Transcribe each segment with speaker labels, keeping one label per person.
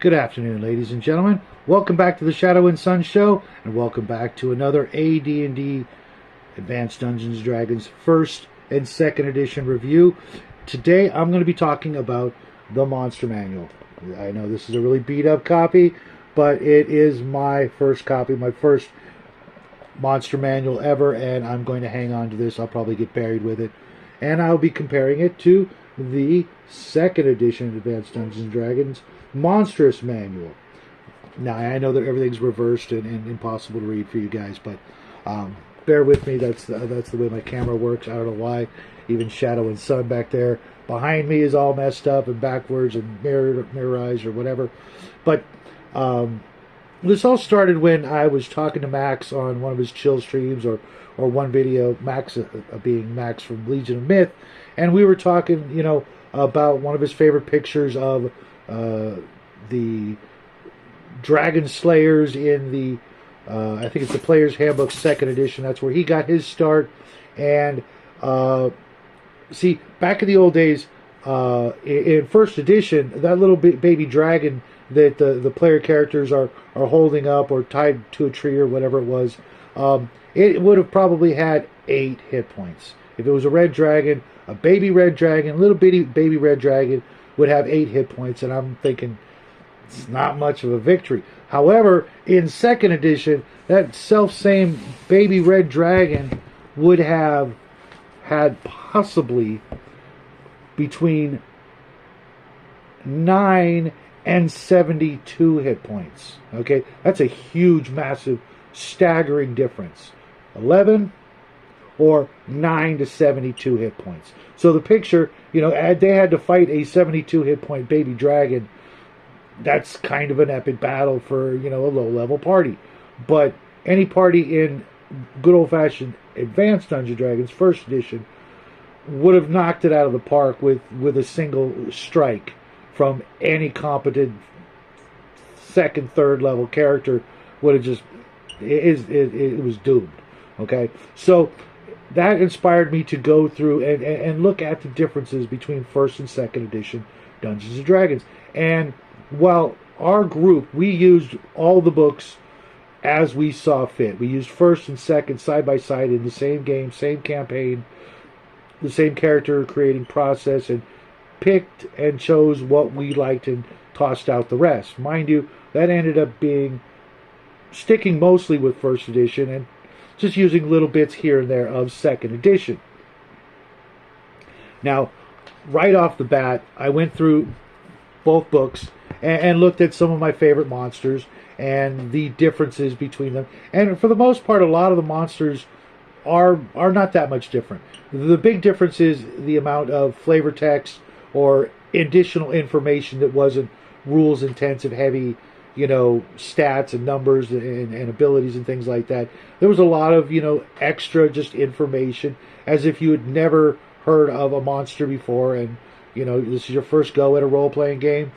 Speaker 1: Good afternoon, ladies and gentlemen. Welcome back to the Shadow and Sun Show, and welcome back to another AD&D Advanced Dungeons & Dragons First and Second Edition review. Today, I'm going to be talking about the Monster Manual. I know this is a really beat-up copy, but it is my first copy, my first Monster Manual ever, and I'm going to hang on to this. I'll probably get buried with it. And I'll be comparing it to the Second Edition of Advanced Dungeons & Dragons Monstrous Manual. Now, I know that everything's reversed and impossible to read for you guys, but bear with me. That's the way my camera works. I don't know why. Even Shadow and Sun back there behind me is all messed up and backwards and mirrorized or whatever. But this all started when I was talking to Max on one of his chill streams or one video, Max being Max from Legion of Myth, and we were talking, about one of his favorite pictures of the Dragon Slayers in the, I think it's the Player's Handbook Second Edition. That's where he got his start. And see, back in the old days, in First Edition, that little baby dragon that the player characters are holding up or tied to a tree or whatever it was, it would have probably had 8 hit points. If it was a red dragon, a baby red dragon, little bitty baby red dragon would have 8 hit points, and I'm thinking it's not much of a victory. However, in Second Edition, that self-same baby red dragon would have had possibly between 9 and 72 hit points. Okay, that's a huge, massive, staggering difference. 11 or 9 to 72 hit points. So the picture, they had to fight a 72 hit point baby dragon. That's kind of an epic battle for, a low-level party. But any party in good old-fashioned Advanced Dungeons & Dragons First Edition would have knocked it out of the park with a single strike from any competent second, third level character. Would have just, it was doomed. Okay? So that inspired me to go through and look at the differences between First and Second Edition Dungeons & Dragons. And while our group, we used all the books as we saw fit. We used First and Second side by side in the same game, same campaign, the same character creating process, and picked and chose what we liked and tossed out the rest. Mind you, that ended up sticking mostly with First Edition and just using little bits here and there of Second Edition. Now, right off the bat, I went through both books and looked at some of my favorite monsters and the differences between them. And for the most part, a lot of the monsters are not that much different. The big difference is the amount of flavor text or additional information that wasn't rules intensive, heavy, stats and numbers and abilities and things like that. There was a lot of, extra just information as if you had never heard of a monster before and, this is your first go at a role-playing game.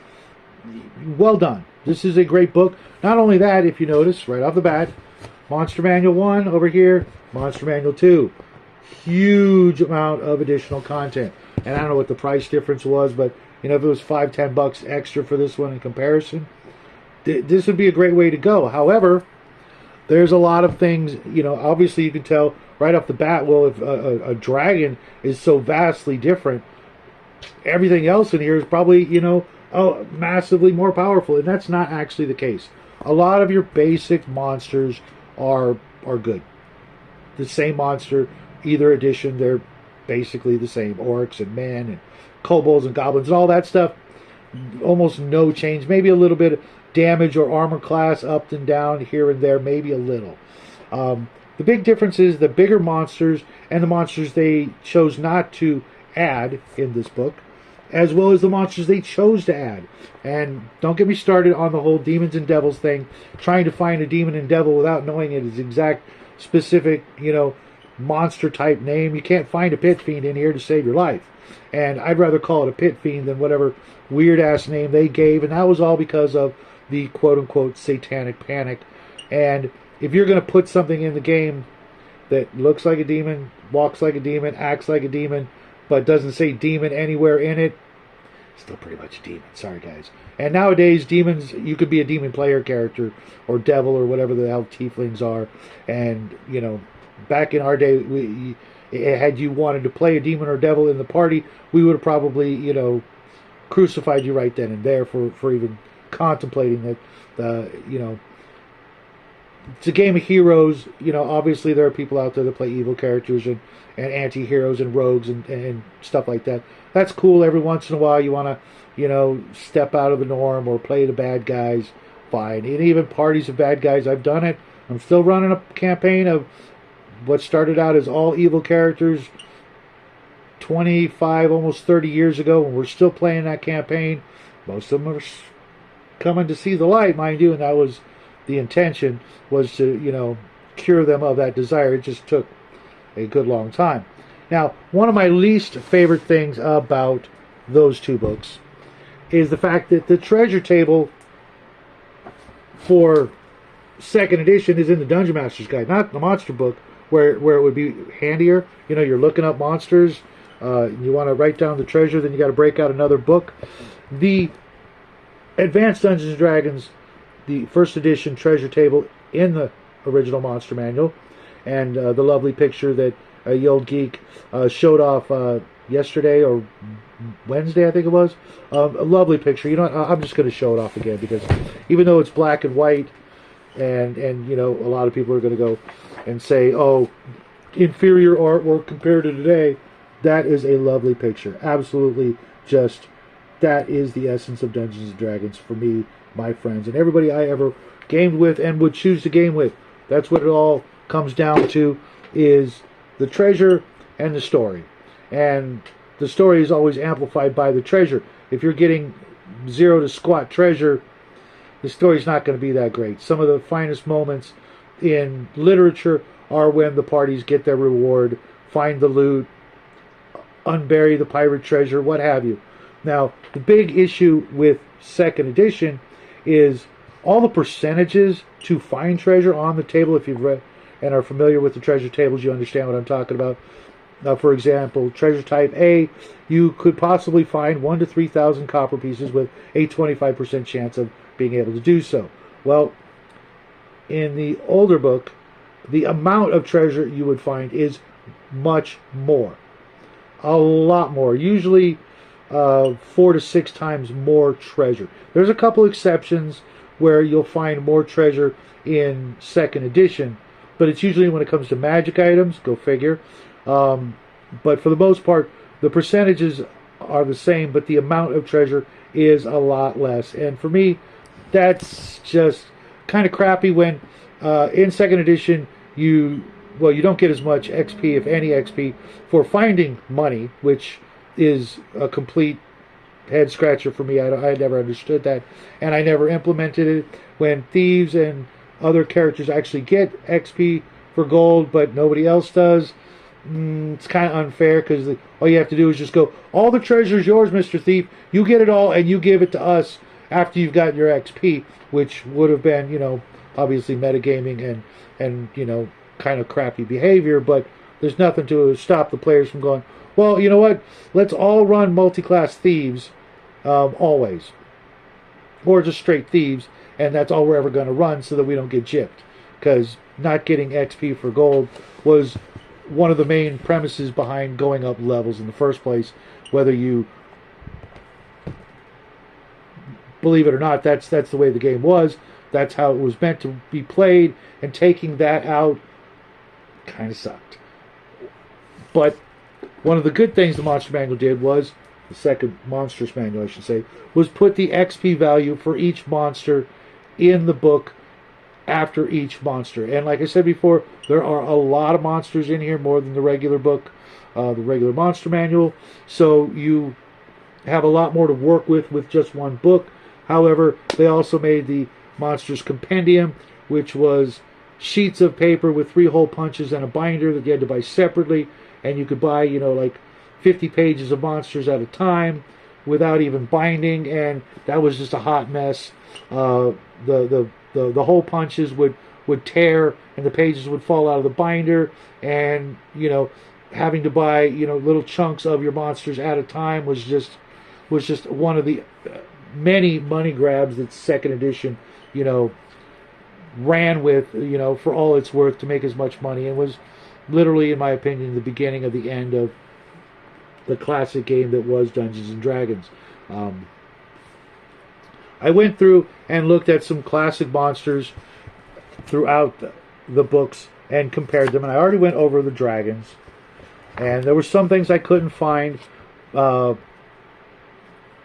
Speaker 1: Well done. This is a great book. Not only that, if you notice, right off the bat, Monster Manual 1 over here, Monster Manual 2. Huge amount of additional content. And I don't know what the price difference was, but, if it was $5-10 extra for this one in comparison, this would be a great way to go. However, there's a lot of things, obviously you can tell right off the bat, well, if a dragon is so vastly different, everything else in here is probably, massively more powerful. And that's not actually the case. A lot of your basic monsters are good. The same monster, either edition, they're basically the same. Orcs and men and kobolds and goblins and all that stuff. Almost no change. Maybe a little bit of damage or armor class up and down here and there. Maybe a little. The big difference is the bigger monsters and the monsters they chose not to add in this book, as well as the monsters they chose to add. And don't get me started on the whole demons and devils thing, trying to find a demon and devil without knowing its exact specific, monster type name. You can't find a pit fiend in here to save your life. And I'd rather call it a pit fiend than whatever weird ass name they gave, and that was all because of the quote unquote satanic panic. And if you're going to put something in the game that looks like a demon, walks like a demon, acts like a demon, but doesn't say demon anywhere in it, still pretty much a demon. Sorry, guys. And nowadays, demons, you could be a demon player character or devil or whatever the hell tieflings are. And, you know, back in our day, had you wanted to play a demon or devil in the party, we would have probably, you know, crucified you right then and there for even contemplating it. You know, it's a game of heroes. You know, obviously there are people out there that play evil characters and anti-heroes and rogues and stuff like that. That's cool. Every once in a while you want to, you know, step out of the norm or play the bad guys. Fine. And even parties of bad guys, I've done it. I'm still running a campaign of what started out as all evil characters 25, almost 30 years ago, and we're still playing that campaign. Most of them are coming to see the light, mind you, and that was the intention, was to, you know, cure them of that desire. It just took a good long time. Now, one of my least favorite things about those two books is the fact that the treasure table for second edition is in the Dungeon Master's Guide, not the monster book, where it would be handier. You know, you're looking up monsters, you want to write down the treasure, then you got to break out another book. The Advanced Dungeons & Dragons, the first edition treasure table in the original Monster Manual, and the lovely picture that Ye Olde Geek showed off yesterday or Wednesday, I think it was. A lovely picture. You know what? I'm just going to show it off again, because even though it's black and white, and you know, a lot of people are going to go and say, oh, inferior artwork compared to today, that is a lovely picture. Absolutely, just that is the essence of Dungeons & Dragons for me, my friends, and everybody I ever gamed with and would choose to game with. That's what it all comes down to, is the treasure and the story. And the story is always amplified by the treasure. If you're getting zero to squat treasure, the story's not going to be that great. Some of the finest moments in literature are when the parties get their reward, find the loot, unbury the pirate treasure, what have you. Now, the big issue with second edition is all the percentages to find treasure on the table. If you've read and are familiar with the treasure tables, you understand what I'm talking about. For example, treasure type A, you could possibly find 1,000 to 3,000 copper pieces with a 25% chance of being able to do so. Well, in the older book, the amount of treasure you would find is much more. A lot more. Usually 4 to 6 times more treasure. There's a couple exceptions where you'll find more treasure in second edition, but it's usually when it comes to magic items, go figure. But for the most part, the percentages are the same, but the amount of treasure is a lot less. And for me, that's just kind of crappy when in second edition you don't get as much XP, if any XP, for finding money, which is a complete head scratcher for me. I never understood that, and I never implemented it. When thieves and other characters actually get XP for gold, but nobody else does, it's kind of unfair, because all you have to do is just go, all the treasure's yours, Mr. Thief. You get it all, and you give it to us after you've got your XP, which would have been, you know, obviously metagaming and you know, kind of crappy behavior, but there's nothing to stop the players from going, well, you know what, let's all run multi-class thieves always, or just straight thieves, and that's all we're ever going to run, so that we don't get gypped, because not getting XP for gold was one of the main premises behind going up levels in the first place. Whether you believe it or not, that's the way the game was. That's how it was meant to be played, and taking that out kind of sucked. But one of the good things the Monster Manual did was, the second Monstrous Manual, I should say, was put the XP value for each monster in the book after each monster. And like I said before, there are a lot of monsters in here, more than the regular book, the regular Monster Manual. So you have a lot more to work with just one book. However, they also made the Monsters Compendium, which was sheets of paper with 3 hole punches and a binder that you had to buy separately, and you could buy, you know, like 50 pages of monsters at a time without even binding, and that was just a hot mess. The hole punches would tear, and the pages would fall out of the binder, and, you know, having to buy, you know, little chunks of your monsters at a time was just was just one of the many money grabs that second edition, you know, ran with, you know, for all it's worth to make as much money, and was literally, in my opinion, the beginning of the end of the classic game that was Dungeons and Dragons. I went through and looked at some classic monsters throughout the books and compared them, and I already went over the dragons, and there were some things I couldn't find,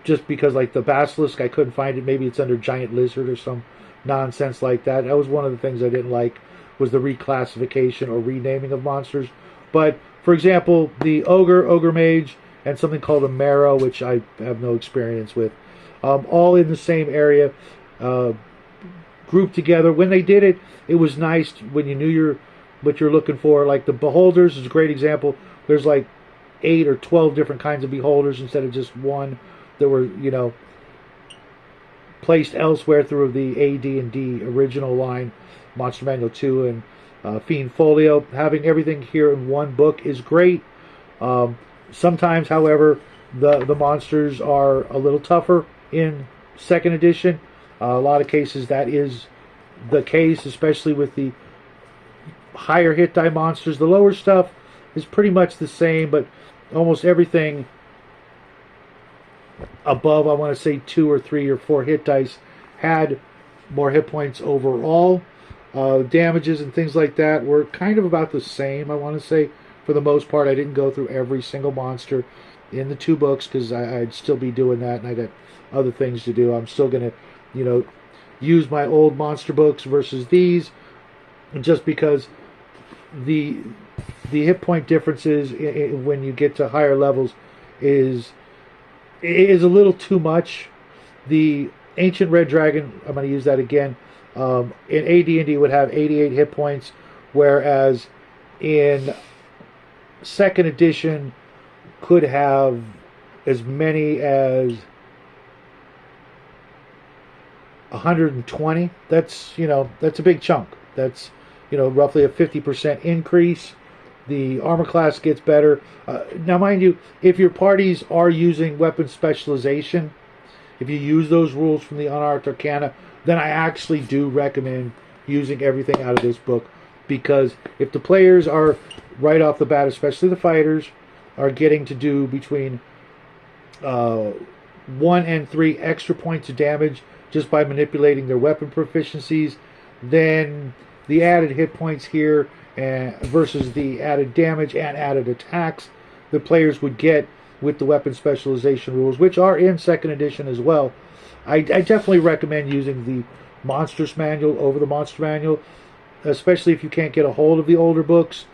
Speaker 1: just because, like the basilisk, I couldn't find it. Maybe it's under giant lizard or some nonsense like that. That was one of the things I didn't like, was the reclassification or renaming of monsters. But for example, the ogre mage, and something called a marrow, which I have no experience with, all in the same area, grouped together. When they did it, it was nice when you knew what you're looking for. Like the beholders is a great example. There's like 8 or 12 different kinds of beholders instead of just one that were, you know, placed elsewhere through the AD&D original line, Monster Manual 2 and Fiend Folio. Having everything here in one book is great. Sometimes, however, the monsters are a little tougher in second edition. A lot of cases that is the case, especially with the higher hit die monsters. The lower stuff is pretty much the same, but almost everything above, I want to say 2 or 3 or 4 hit dice, had more hit points overall. Damages and things like that were kind of about the same, I want to say, for the most part. I didn't go through every single monster in the 2 books because I'd still be doing that, and I got other things to do. I'm still going to, you know, use my old monster books versus these, just because the hit point differences when you get to higher levels is a little too much. The Ancient Red Dragon, I'm going to use that again, in AD&D would have 88 hit points, whereas in second edition could have as many as 120. That's, you know, that's a big chunk. That's, you know, roughly a 50% increase. The armor class gets better. Now, mind you, if your parties are using weapon specialization, if you use those rules from the Unarched Arcana, then I actually do recommend using everything out of this book, because if the players are right off the bat, especially the fighters, are getting to do between 1 and 3 extra points of damage just by manipulating their weapon proficiencies, then the added hit points here versus the added damage and added attacks the players would get with the weapon specialization rules, which are in second edition as well. I definitely recommend using the Monstrous Manual over the Monster Manual, especially if you can't get a hold of the older books.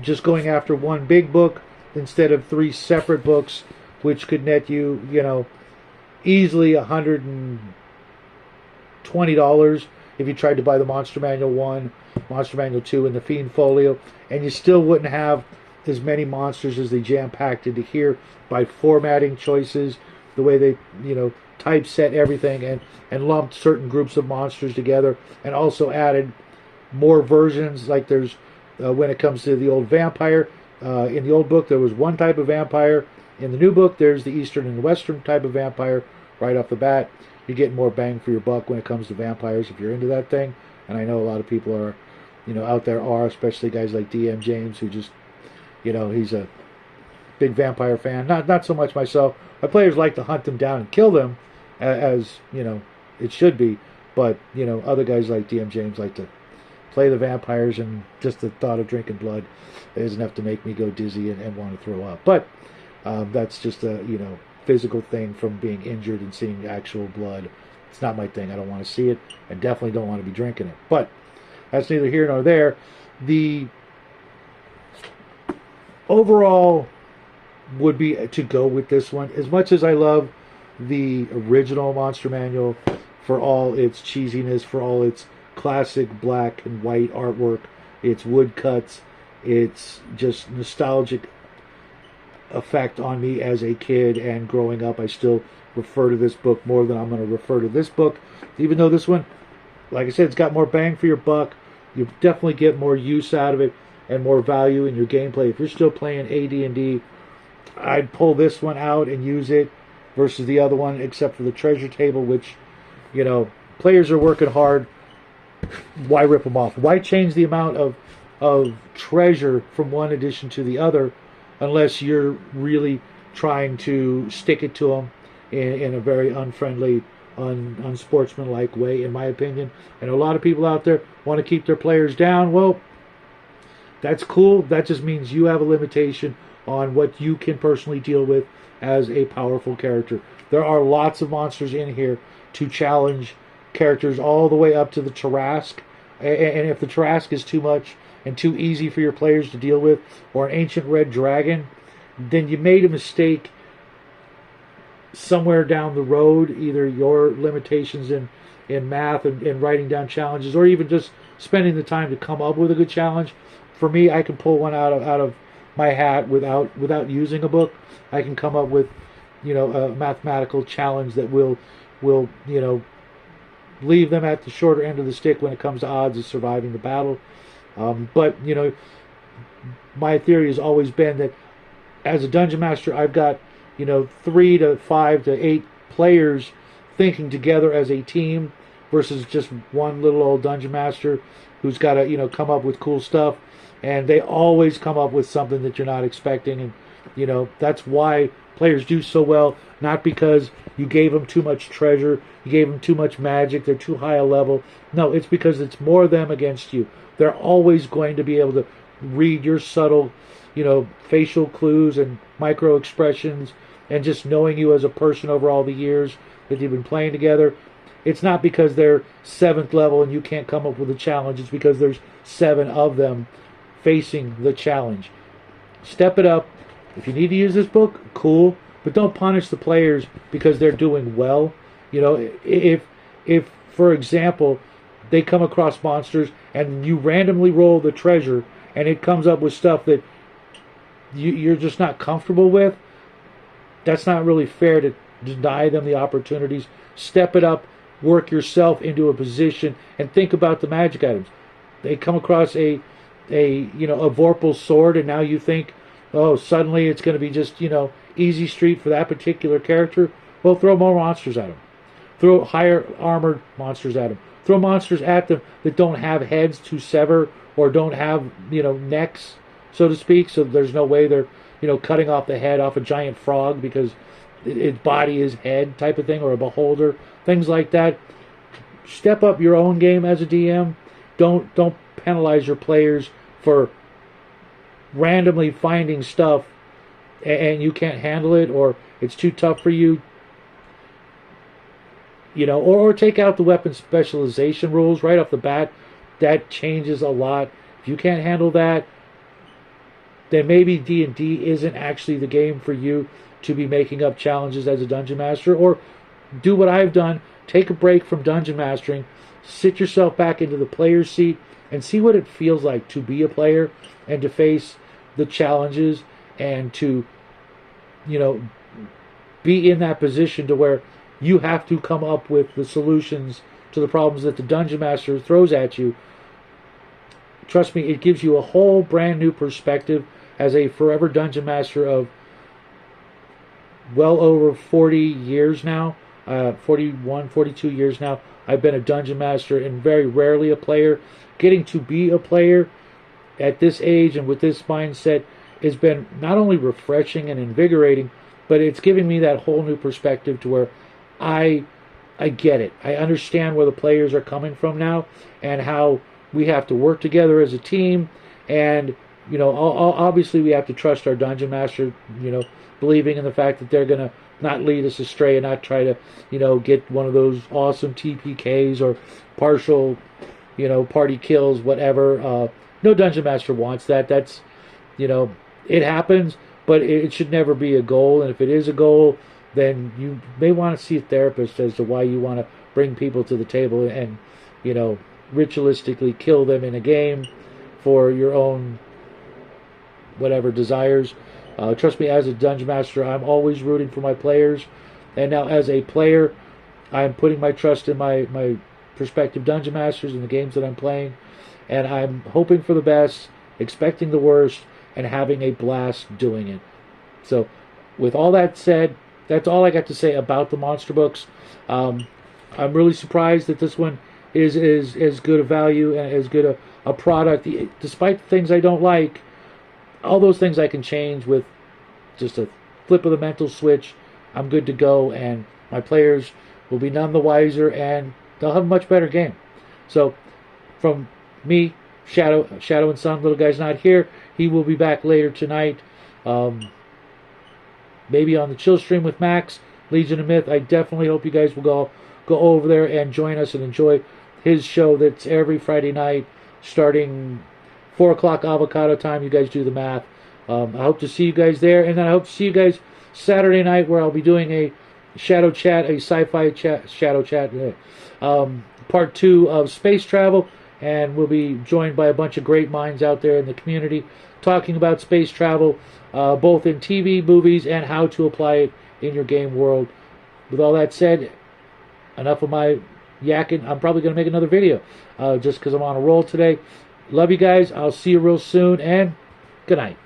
Speaker 1: Just going after one big book instead of 3 separate books, which could net you, you know, easily $120 if you tried to buy the Monster Manual 1, Monster Manual 2, and the Fiend Folio, and you still wouldn't have as many monsters as they jam-packed into here by formatting choices, the way they, you know, typeset everything and lumped certain groups of monsters together, and also added more versions. Like there's, when it comes to the old vampire, in the old book there was one type of vampire. In the new book there's the Eastern and the Western type of vampire. Right off the bat, you get more bang for your buck when it comes to vampires if you're into that thing. And I know a lot of people are, you know, out there are, especially guys like DM James, who just, you know, he's a big vampire fan. Not so much myself. My players like to hunt them down and kill them, as you know it should be. But you know, other guys like DM James like to play the vampires, and just the thought of drinking blood is enough to make me go dizzy and want to throw up. But that's just a, you know, physical thing from being injured and seeing actual blood. It's not my thing. I don't want to see it, and definitely don't want to be drinking it. But that's neither here nor there. The overall would be to go with this one. As much as I love the original Monster Manual for all its cheesiness, for all its classic black and white artwork, its woodcuts, its just nostalgic effect on me as a kid and growing up, I still refer to this book more than I'm going to refer to this book. Even though this one, like I said, it's got more bang for your buck. You definitely get more use out of it and more value in your gameplay. If you're still playing AD&D, I'd pull this one out and use it versus the other one, except for the treasure table, which, players are working hard. Why rip them off? Why change the amount of treasure from one edition to the other, unless you're really trying to stick it to them in a very unfriendly, unsportsmanlike way, in my opinion. And a lot of people out there want to keep their players down. Well, that's cool. That just means you have a limitation on what you can personally deal with as a powerful character. There are lots of monsters in here to challenge characters all the way up to the Tarrasque. And if the Tarrasque is too much and too easy for your players to deal with, or an ancient red dragon, then you made a mistake somewhere down the road, either your limitations in math and writing down challenges, or even just spending the time to come up with a good challenge. For me, I can pull one out of my hat without using a book. I can come up with, a mathematical challenge that will leave them at the shorter end of the stick when it comes to odds of surviving the battle. But my theory has always been that as a dungeon master, I've got 3 to 5 to 8 players thinking together as a team versus just one little old dungeon master who's got to come up with cool stuff, and they always come up with something that you're not expecting. And that's why players do so well, not because you gave them too much treasure, you gave them too much magic, they're too high a level. No, it's because it's more them against you. They're always going to be able to read your subtle, facial clues and micro expressions, and just knowing you as a person over all the years that you've been playing together. It's not because they're 7th level and you can't come up with a challenge. It's because there's 7 of them facing the challenge. Step it up. If you need to use this book, cool, but don't punish the players because they're doing well. If for example, they come across monsters and you randomly roll the treasure and it comes up with stuff that you're just not comfortable with, that's not really fair to deny them the opportunities. Step it up, work yourself into a position, and think about the magic items. They come across a Vorpal sword, and now you think, oh, suddenly it's going to be just, easy street for that particular character. Well, throw more monsters at them. Throw higher armored monsters at them. Throw monsters at them that don't have heads to sever or don't have, necks, so to speak. So there's no way they're, cutting off the head off a giant frog because its body is head type of thing, or a beholder, things like that. Step up your own game as a DM. Don't penalize your players for randomly finding stuff and you can't handle it, or it's too tough for you. Or take out the weapon specialization rules right off the bat. That changes a lot. If you can't handle that, then maybe D&D isn't actually the game for you to be making up challenges as a dungeon master. Or do what I've done. Take a break from dungeon mastering. Sit yourself back into the player's seat and see what it feels like to be a player and to face the challenges and to, be in that position to where you have to come up with the solutions to the problems that the dungeon master throws at you. Trust me, it gives you a whole brand new perspective as a forever dungeon master of well over 40 years now, 41, 42 years now. I've been a dungeon master and very rarely a player. Getting to be a player at this age and with this mindset has been not only refreshing and invigorating, but it's giving me that whole new perspective to where I get it. I understand where the players are coming from now and how we have to work together as a team. And, obviously we have to trust our dungeon master, believing in the fact that they're going to not lead us astray and not try to, get one of those awesome TPKs or partial, party kills, whatever. No dungeon master wants that. That's, it happens, but it should never be a goal. And if it is a goal, then you may want to see a therapist as to why you want to bring people to the table and, ritualistically kill them in a game for your own whatever desires. Trust me, as a dungeon master, I'm always rooting for my players. And now as a player, I'm putting my trust in my prospective dungeon masters in the games that I'm playing. And I'm hoping for the best, expecting the worst, and having a blast doing it. So with all that said, that's all I got to say about the monster books. I'm really surprised that this one is as good a value and as good a product, despite the things I don't like. All those things I can change with just a flip of the mental switch. I'm good to go, and my players will be none the wiser, and they'll have a much better game. So, from me, Shadow and Son, little guy's not here. He will be back later tonight. Maybe on the chill stream with Max, Legion of Myth. I definitely hope you guys will go over there and join us and enjoy his show that's every Friday night, starting 4 o'clock avocado time. You guys do the math. I hope to see you guys there, and then I hope to see you guys Saturday night, where I'll be doing a shadow chat, a sci-fi shadow chat, part 2 of space travel, and we'll be joined by a bunch of great minds out there in the community talking about space travel, both in TV, movies, and how to apply it in your game world. With all that said, enough of my yakking. I'm probably going to make another video just because I'm on a roll today. Love you guys. I'll see you real soon, and good night.